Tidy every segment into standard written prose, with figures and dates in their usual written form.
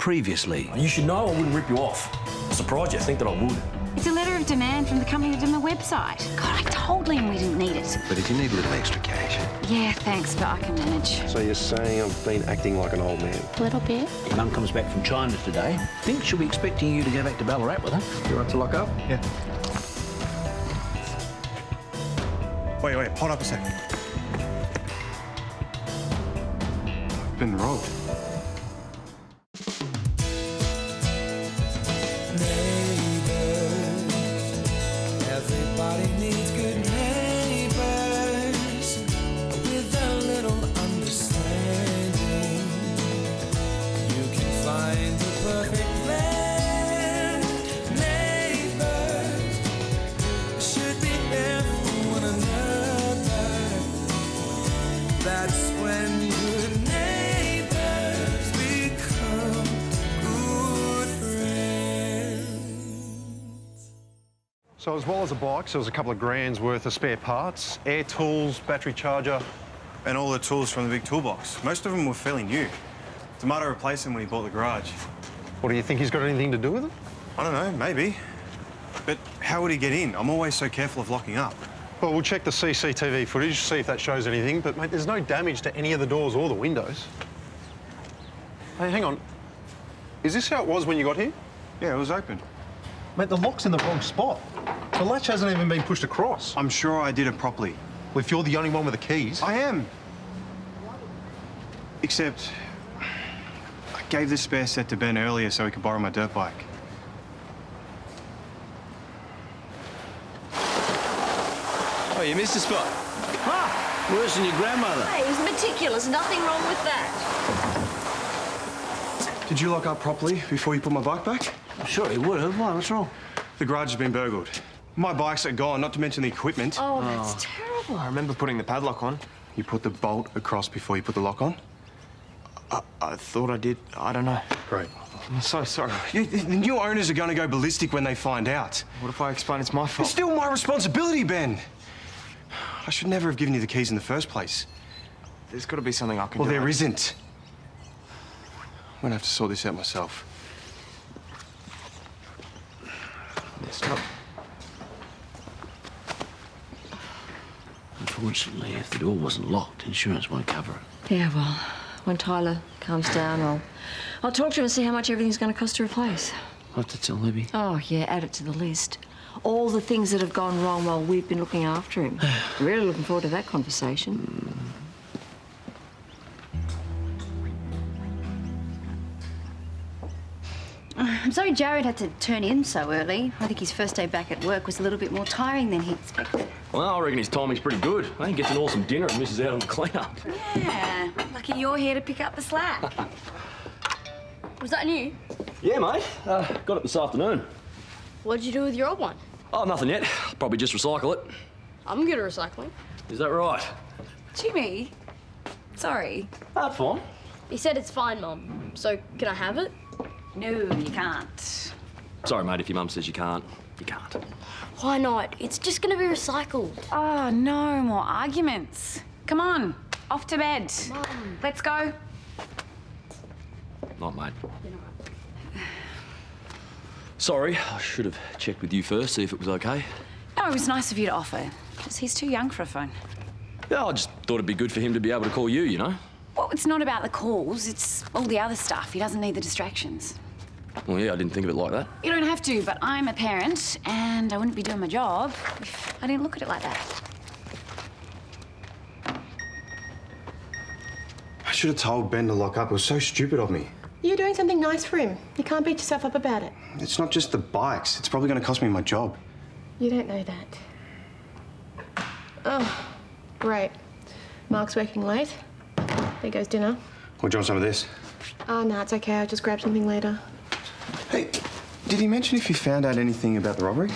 previously. You should know I wouldn't rip you off. I'm surprised you think that I would. It's a letter of demand from the company that did my website. God, I told Liam we didn't need it. But if you need a little extra cash... Yeah, thanks, but I can manage. So you're saying I've been acting like an old man? A little bit. Your mum comes back from China today. Think she'll be expecting you to go back to Ballarat with her. You want to lock up? Yeah. Wait, hold up a second. I've been robbed. Everybody needs good neighbors with a little understanding. You can find the perfect blend. Neighbors should be there for one another. That's when good neighbors become good friends. So as well as the bikes, there was a couple of grand's worth of spare parts, air tools, battery charger. And all the tools from the big toolbox. Most of them were fairly new. Tomato replaced them when he bought the garage. What, do you think he's got anything to do with it? I don't know, maybe. But how would he get in? I'm always so careful of locking up. Well, we'll check the CCTV footage, see if that shows anything, but, mate, there's no damage to any of the doors or the windows. Hey, hang on. Is this how it was when you got here? Yeah, it was open. Mate, the lock's in the wrong spot. The latch hasn't even been pushed across. I'm sure I did it properly. Well, if you're the only one with the keys... I am. Except, I gave the spare set to Ben earlier so he could borrow my dirt bike. Oh, you missed a spot. Ah! Worse than your grandmother. Hey, he's meticulous. Nothing wrong with that. Did you lock up properly before you put my bike back? I'm sure he would have. Why? What's wrong? The garage has been burgled. My bikes are gone, not to mention the equipment. Oh, that's terrible. I remember putting the padlock on. You put the bolt across before you put the lock on? I thought I did. I don't know. Great. I'm so sorry. The new owners are going to go ballistic when they find out. What if I explain it's my It's fault? still my responsibility, Ben. I should never have given you the keys in the first place. There's got to be something I can Well, do. there isn't. I'm going to have to sort this out myself. Stop. Unfortunately, if the door wasn't locked, insurance won't cover it. Yeah, well, when Tyler calms down, I'll talk to him and see how much everything's going to cost to replace. I'll have to tell Libby. Oh, yeah, add it to the list. All the things that have gone wrong while we've been looking after him. Really looking forward to that conversation. I'm sorry Jared had to turn in so early. I think his first day back at work was a little bit more tiring than he expected. Well, I reckon his timing's pretty good. I think he gets an awesome dinner and misses out on the clean-up. Yeah, lucky you're here to pick up the slack. Was that new? Yeah, mate. Got it this afternoon. What did you do with your old one? Oh, nothing yet. Probably just recycle it. I'm good at recycling. Is that right? Jimmy, sorry. That's fine. He said it's fine, Mum. So, can I have it? No, you can't. Sorry, mate, if your mum says you can't, you can't. Why not? It's just gonna be recycled. Oh, no more arguments. Come on, off to bed. Mum. Let's go. Not, mate. Sorry, I should have checked with you first, see if it was okay. No, it was nice of you to offer. Just he's too young for a phone. Yeah, I just thought it'd be good for him to be able to call you, you know? Well, it's not about the calls, it's all the other stuff. He doesn't need the distractions. Well, yeah, I didn't think of it like that. You don't have to, but I'm a parent, and I wouldn't be doing my job if I didn't look at it like that. I should have told Ben to lock up. It was so stupid of me. You're doing something nice for him. You can't beat yourself up about it. It's not just the bikes. It's probably going to cost me my job. You don't know that. Oh, great. Mark's working late. There goes dinner. Well, do you want some of this? Oh, no, it's okay. I'll just grab something later. Hey, did he mention if he found out anything about the robbery?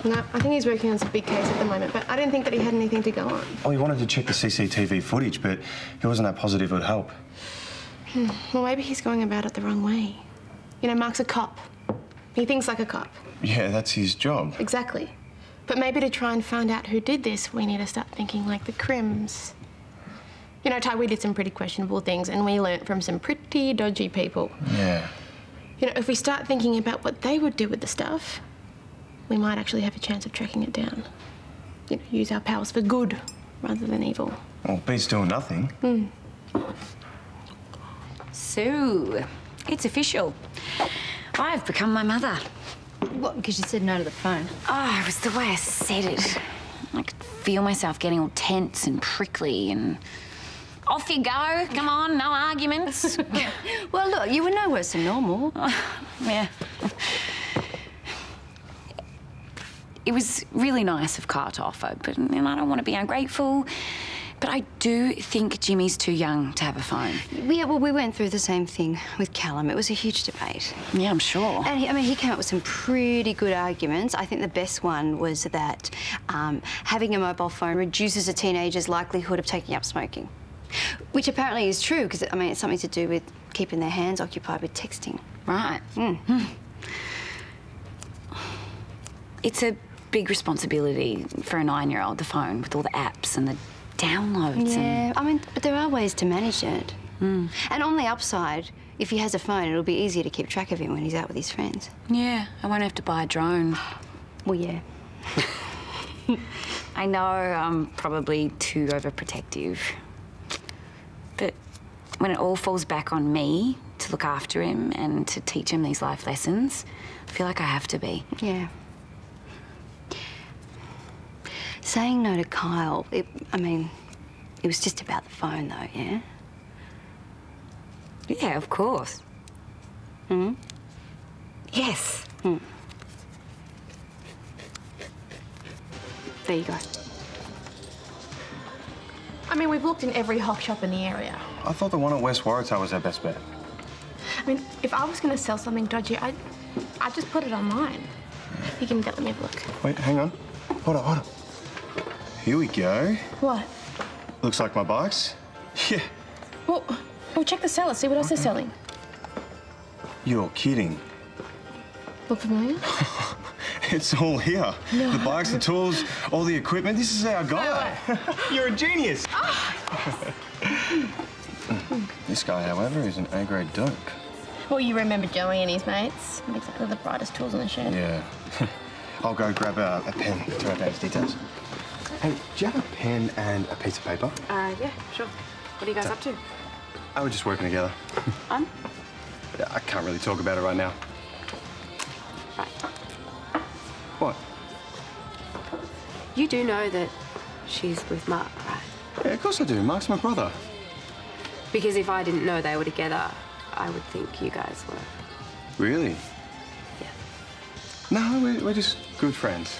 No, I think he's working on some big case at the moment, but I didn't think that he had anything to go on. Oh, he wanted to check the CCTV footage, but he wasn't that positive it would help. Well, maybe he's going about it the wrong way. You know, Mark's a cop. He thinks like a cop. Yeah, that's his job. Exactly. But maybe to try and find out who did this, we need to start thinking like the Crims. You know, Ty, we did some pretty questionable things and we learnt from some pretty dodgy people. Yeah. You know, if we start thinking about what they would do with the stuff, we might actually have a chance of tracking it down. You know, use our powers for good rather than evil. Well, beats doing nothing. So, it's official. I've become my mother. What, because you said no to the phone? Oh, it was the way I said it. I could feel myself getting all tense and prickly and... Off you go. Come on, no arguments. Well, look, you were no worse than normal. Yeah. It was really nice of Carl to offer, but and I don't want to be ungrateful. But I do think Jimmy's too young to have a phone. Yeah, well, we went through the same thing with Callum. It was a huge debate. Yeah, I'm sure. And he came up with some pretty good arguments. I think the best one was that having a mobile phone reduces a teenager's likelihood of taking up smoking. Which apparently is true, because, it's something to do with keeping their hands occupied with texting. Right. It's a big responsibility for a 9-year-old, the phone, with all the apps and the downloads. Yeah, but there are ways to manage it. And on the upside, if he has a phone, it'll be easier to keep track of him when he's out with his friends. Yeah, I won't have to buy a drone. Well, yeah. I know I'm probably too overprotective. But when it all falls back on me to look after him and to teach him these life lessons, I feel like I have to be. Yeah. Saying no to Kyle, it was just about the phone, though, yeah? Yeah, of course. Yes. There you go. We've looked in every hop shop in the area. I thought the one at West Waratah was our best bet. If I was going to sell something dodgy, I'd just put it online. You can let me have a look. Wait, hang on. Hold on. Here we go. What? Looks like my bikes. Yeah. Well, check the seller, see what else they're selling. You're kidding. Look familiar? It's all here. No. The bikes, the tools, all the equipment. This is our guy. You're a genius. This guy, however, is an A-grade dope. Well, you remember Joey and his mates. Not exactly the brightest tools in the shed. Yeah. I'll go grab a pen to write down his details. Hey, do you have a pen and a piece of paper? Yeah, sure. What are you guys up to? Oh, we're just working together. Yeah, I can't really talk about it right now. Right. What? You do know that she's with Mark, right? Yeah, of course I do. Mark's my brother. Because if I didn't know they were together, I would think you guys were. Really? Yeah. No, we're just good friends.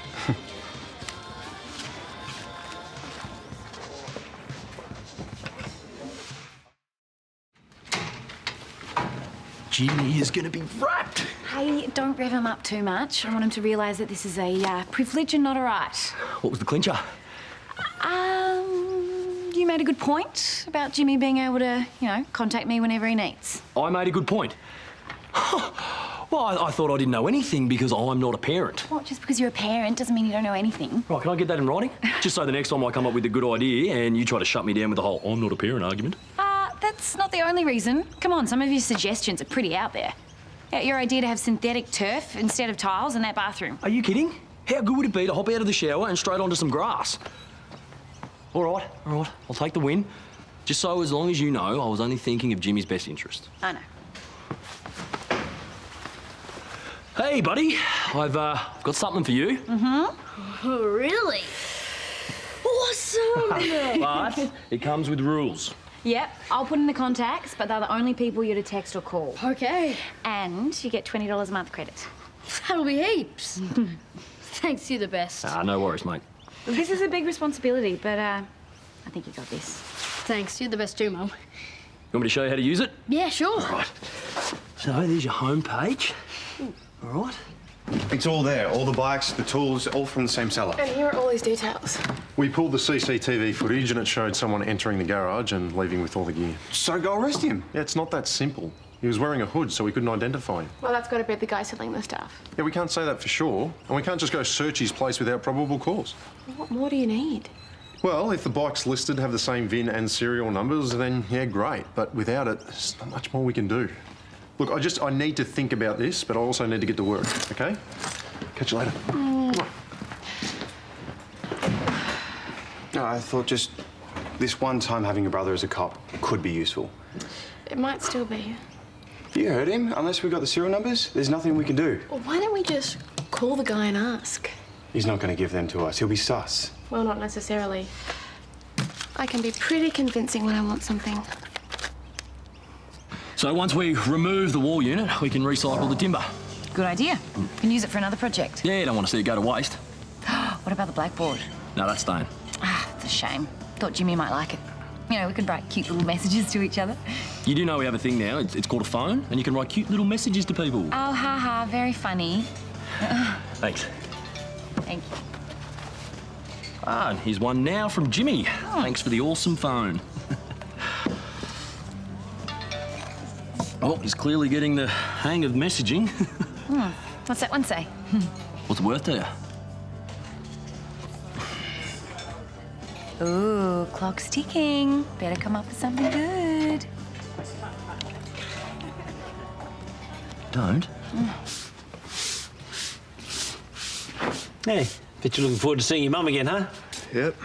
Jimmy is going to be wrapped. Hey, don't rev him up too much. I want him to realise that this is a privilege and not a right. What was the clincher? You made a good point about Jimmy being able to, contact me whenever he needs. I made a good point. Well, I thought I didn't know anything because I'm not a parent. Well, just because you're a parent doesn't mean you don't know anything. Right, can I get that in writing? Just so the next time I come up with a good idea and you try to shut me down with the whole I'm not a parent argument. That's not the only reason. Come on, some of your suggestions are pretty out there. Your idea to have synthetic turf instead of tiles in that bathroom. Are you kidding? How good would it be to hop out of the shower and straight onto some grass? All right, I'll take the win. Just so as long as you know, I was only thinking of Jimmy's best interest. I know. Hey, buddy, I've got something for you. Really? Awesome! But it comes with rules. Yep, I'll put in the contacts, but they're the only people you're to text or call. Okay. And you get $20 a month credit. That'll be heaps. Thanks, you're the best. No worries, mate. This is a big responsibility, but I think you got this. Thanks, you're the best too, Mum. You want me to show you how to use it? Yeah, sure. All right. So there's your home page. All right. It's all there. All the bikes, the tools, all from the same seller. And here are all these details. We pulled the CCTV footage and it showed someone entering the garage and leaving with all the gear. So go arrest him. Yeah, it's not that simple. He was wearing a hood, so we couldn't identify him. Well, that's got to be the guy selling the stuff. Yeah, we can't say that for sure. And we can't just go search his place without probable cause. What more do you need? Well, if the bikes listed have the same VIN and serial numbers, then yeah, great. But without it, there's not much more we can do. Look, I need to think about this, but I also need to get to work, okay? Catch you later. No, I thought just this one time having a brother as a cop could be useful. It might still be. You heard him. Unless we've got the serial numbers, there's nothing we can do. Well, why don't we just call the guy and ask? He's not going to give them to us. He'll be sus. Well, not necessarily. I can be pretty convincing when I want something. So once we remove the wall unit, we can recycle the timber. Good idea. Can use it for another project. Yeah, don't want to see it go to waste. What about the blackboard? No, that's staying. Ah, it's a shame. Thought Jimmy might like it. You know, we could write cute little messages to each other. You do know we have a thing now. It's called a phone, and you can write cute little messages to people. Oh, ha, very funny. Thanks. Thank you. Ah, and here's one now from Jimmy. Thanks for the awesome phone. Oh, he's clearly getting the hang of messaging. What's that one say? What's it worth to you? Ooh, clock's ticking. Better come up with something good. Don't. Hey, bet you're looking forward to seeing your mum again, huh? Yep.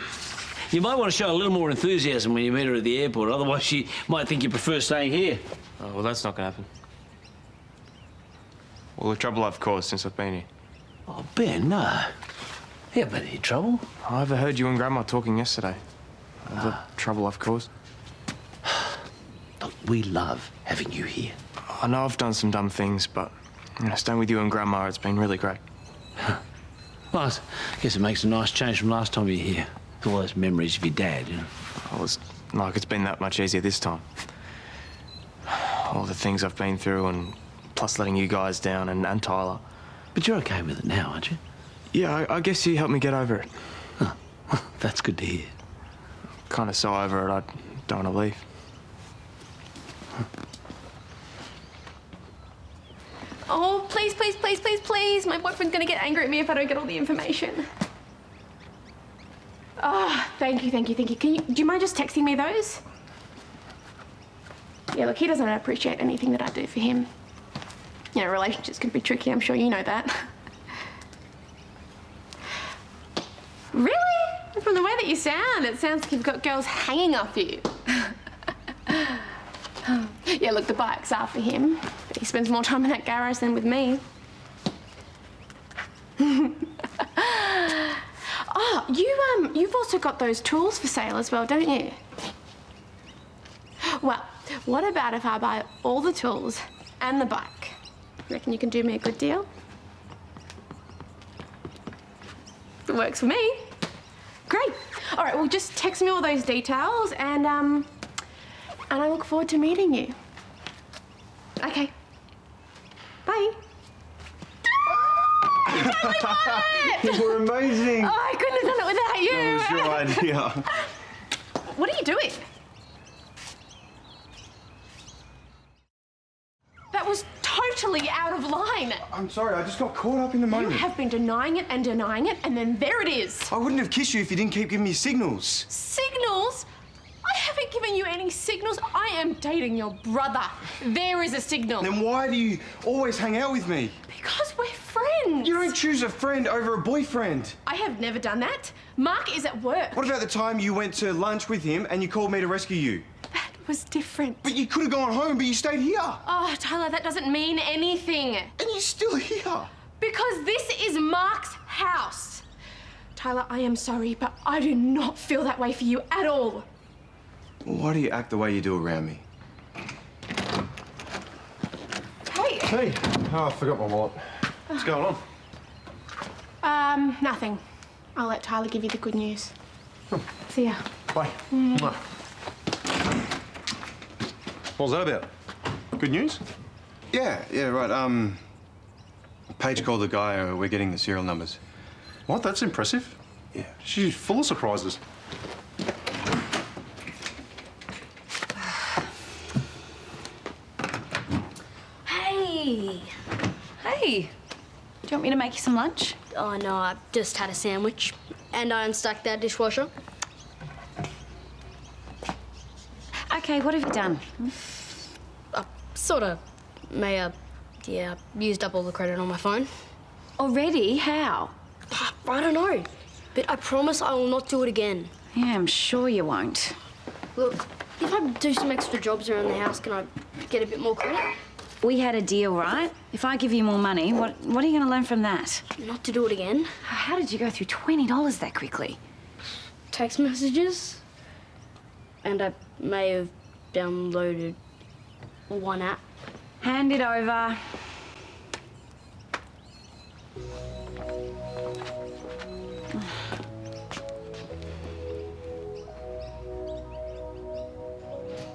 You might want to show a little more enthusiasm when you meet her at the airport, otherwise she might think you prefer staying here. Oh, well, that's not going to happen. All the trouble I've caused since I've been here. Oh, Ben, no. You haven't been in any trouble. I overheard you and Grandma talking yesterday. All the trouble I've caused. Look, we love having you here. I know I've done some dumb things, but you know, staying with you and Grandma, it's been really great. Well, I guess it makes a nice change from last time you were here. All those memories of your dad, you know. Well, it's not like it's been that much easier this time. All the things I've been through, and plus letting you guys down and Tyler. But you're okay with it now, aren't you? Yeah, I guess you helped me get over it. Huh. That's good to hear. Kind of so over it, I don't want to leave. Oh, please, please, please, please, please. My boyfriend's gonna get angry at me if I don't get all the information. Oh, thank you, thank you, thank you. Do you mind just texting me those? Yeah, look, he doesn't appreciate anything that I do for him. You know, relationships can be tricky, I'm sure you know that. Really? From the way that you sound, it sounds like you've got girls hanging off you. Yeah, look, the bikes are for him, but he spends more time in that garage than with me. Oh, you've also got those tools for sale as well, don't you? Well, what about if I buy all the tools and the bike? You reckon you can do me a good deal? It works for me. Great. All right, well, just text me all those details and I look forward to meeting you. Okay. Bye. I totally got it! You were amazing. Oh, I couldn't have done it without you. That was your idea. What are you doing? That was totally out of line. I'm sorry, I just got caught up in the You moment. have been denying it, and then there it is. I wouldn't have kissed you if you didn't keep giving me signals. Signals? I haven't given you any signals. I am dating your brother. There is a signal. Then why do you always hang out with me? Because we're friends. You don't choose a friend over a boyfriend. I have never done that. Mark is at work. What about the time you went to lunch with him and you called me to rescue you? That was different. But you could have gone home, but you stayed here. Oh, Tyler, that doesn't mean anything. And you're still here. Because this is Mark's house. Tyler, I am sorry, but I do not feel that way for you at all. Why do you act the way you do around me? Hey. Hey. Oh, I forgot my wallet. What's going on? Nothing. I'll let Tyler give you the good news. See ya. Bye. Mwah. What was that about? Good news? Yeah, right. Paige called the guy. We're getting the serial numbers. What? That's impressive. Yeah. She's full of surprises. Hey. Hey. Do you want me to make you some lunch? Oh, no, I just had a sandwich. And I unstuck that dishwasher. Okay, what have you done? Sort of. Yeah, used up all the credit on my phone. Already? How? I don't know. But I promise I will not do it again. Yeah, I'm sure you won't. Look, if I do some extra jobs around the house, can I get a bit more credit? We had a deal, right? If I give you more money, what are you going to learn from that? Not to do it again. How did you go through $20 that quickly? Text messages. And I may have downloaded one app. Hand it over.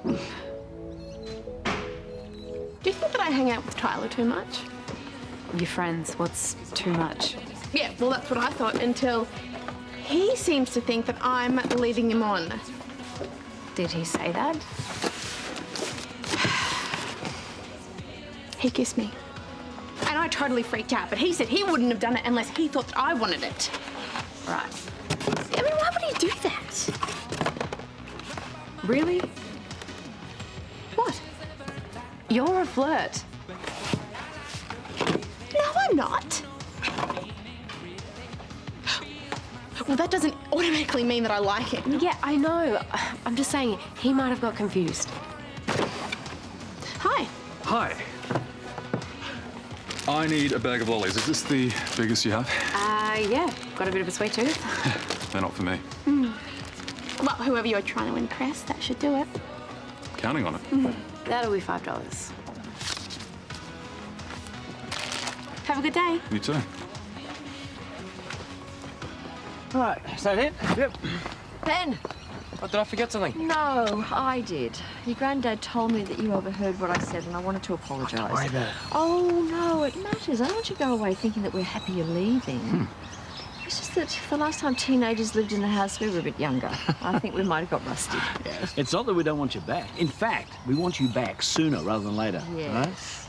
Do you think that I hang out with Tyler too much? Your friends, what's too much? Yeah, well, that's what I thought until he seems to think that I'm leading him on. Did he say that? He kissed me. And I totally freaked out, but he said he wouldn't have done it unless he thought that I wanted it. Right. I mean, why would he do that? Really? What? You're a flirt. No, I'm not. Well, that doesn't automatically mean that I like him. Yeah, I know. I'm just saying, he might have got confused. Hi. Hi. I need a bag of lollies. Is this the biggest you have? Yeah. Got a bit of a sweet tooth. They're not for me. Well, whoever you're trying to impress, that should do it. Counting on it. That'll be $5. Have a good day. You too. All right, is that it? Yep. Ben! Oh, did I forget something? No, I did. Your granddad told me that you overheard what I said and I wanted to apologise. Don't worry about it. Oh, no, it matters. I don't want you to go away thinking that we're happy you're leaving. It's just that the last time teenagers lived in the house, we were a bit younger. I think we might have got rusty. It's not that we don't want you back. In fact, we want you back sooner rather than later. Yes.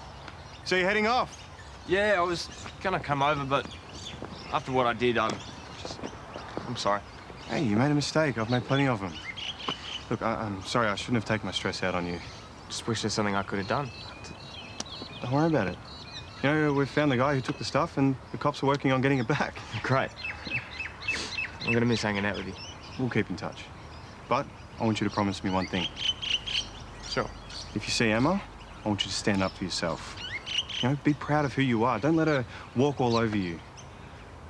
So you're heading off? Yeah, I was gonna come over, but after what I did, I'm sorry. Hey, you made a mistake. I've made plenty of them. Look, I'm sorry. I shouldn't have taken my stress out on you. Just wish there's something I could have done. Don't worry about it. You know, we've found the guy who took the stuff and the cops are working on getting it back. Great. I'm gonna miss hanging out with you. We'll keep in touch. But I want you to promise me one thing. Sure. If you see Emma, I want you to stand up for yourself. You know, be proud of who you are. Don't let her walk all over you.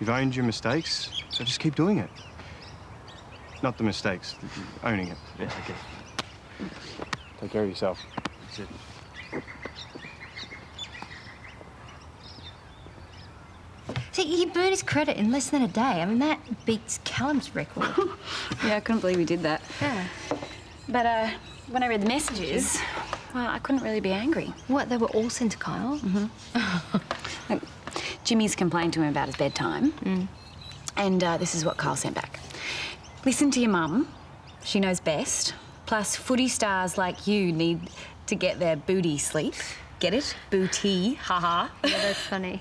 You've owned your mistakes, so just keep doing it. Not the mistakes, owning it. Yeah, okay. Take care of yourself. That's it. See, he burned his credit in less than a day. I mean, that beats Callum's record. Yeah, I couldn't believe he did that. Yeah. But when I read the messages, well, I couldn't really be angry. What, they were all sent to Kyle? Look, Jimmy's complained to him about his bedtime. And this is what Kyle sent back. Listen to your mum. She knows best. Plus, footy stars like you need to get their booty sleep. Get it? Booty. Ha-ha. Yeah, that's funny.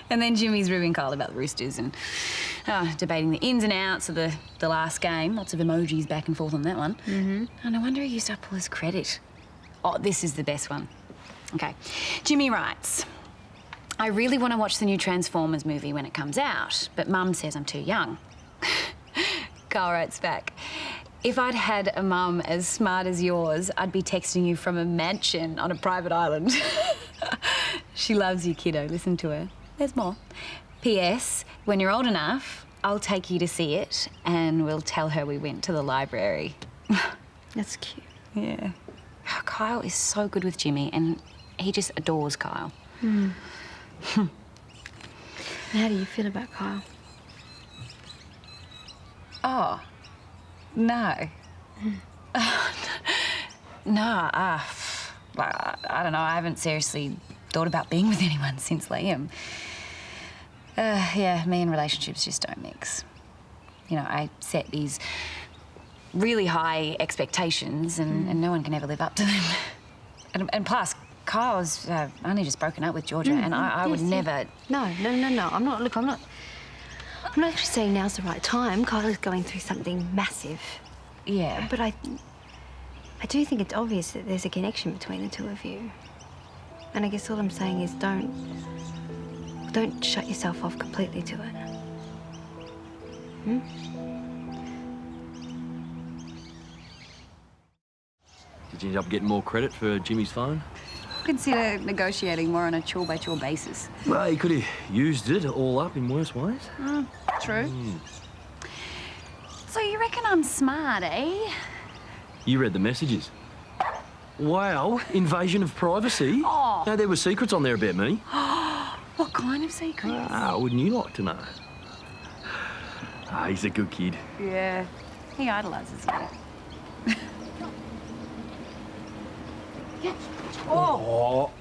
And then Jimmy's ribbing Kyle about the Roosters and debating the ins and outs of the last game. Lots of emojis back and forth on that one. And no wonder he used up all his credit. Oh, this is the best one. Okay. Jimmy writes, I really want to watch the new Transformers movie when it comes out, but Mum says I'm too young. Kyle writes back, if I'd had a mum as smart as yours, I'd be texting you from a mansion on a private island. She loves you, kiddo. Listen to her. There's more. P.S. When you're old enough, I'll take you to see it and we'll tell her we went to the library. That's cute. Yeah. Kyle is so good with Jimmy and he just adores Kyle. And how do you feel about Kyle? Oh, no. No, I don't know. I haven't seriously thought about being with anyone since Liam. Yeah, me and relationships just don't mix. You know, I set these really high expectations and no one can ever live up to them. And plus, Kyle's only just broken up with Georgia and I would never... No. I'm not actually saying now's the right time. Kyle is going through something massive. Yeah. But I I do think it's obvious that there's a connection between the two of you. And I guess all I'm saying is don't shut yourself off completely to it. Did you end up getting more credit for Jimmy's phone? Consider negotiating more on a chore-by-chore basis. Well, he could have used it all up in worse ways. True. So you reckon I'm smart, eh? You read the messages. Wow, invasion of privacy. Oh. No, there were secrets on there about me. What kind of secrets? Wouldn't you like to know? He's a good kid. Yeah, he idolises you. Oh.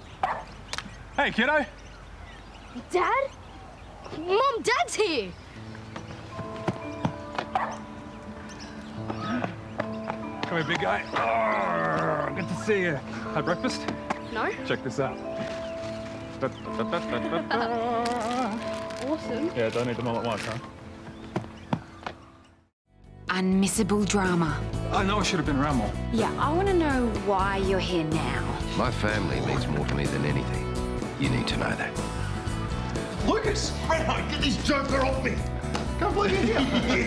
Hey, kiddo. Dad? Mom, Dad's here. Come here, big guy. Oh, good to see you. Had breakfast? No? Check this out. Awesome. Yeah, don't eat them all at once, huh? Unmissable drama. I know I should have been around more. Yeah, I want to know why you're here now. My family means more to me than anything. You need to know that. Lucas! Reno, get this joker off me! Can't believe you're here!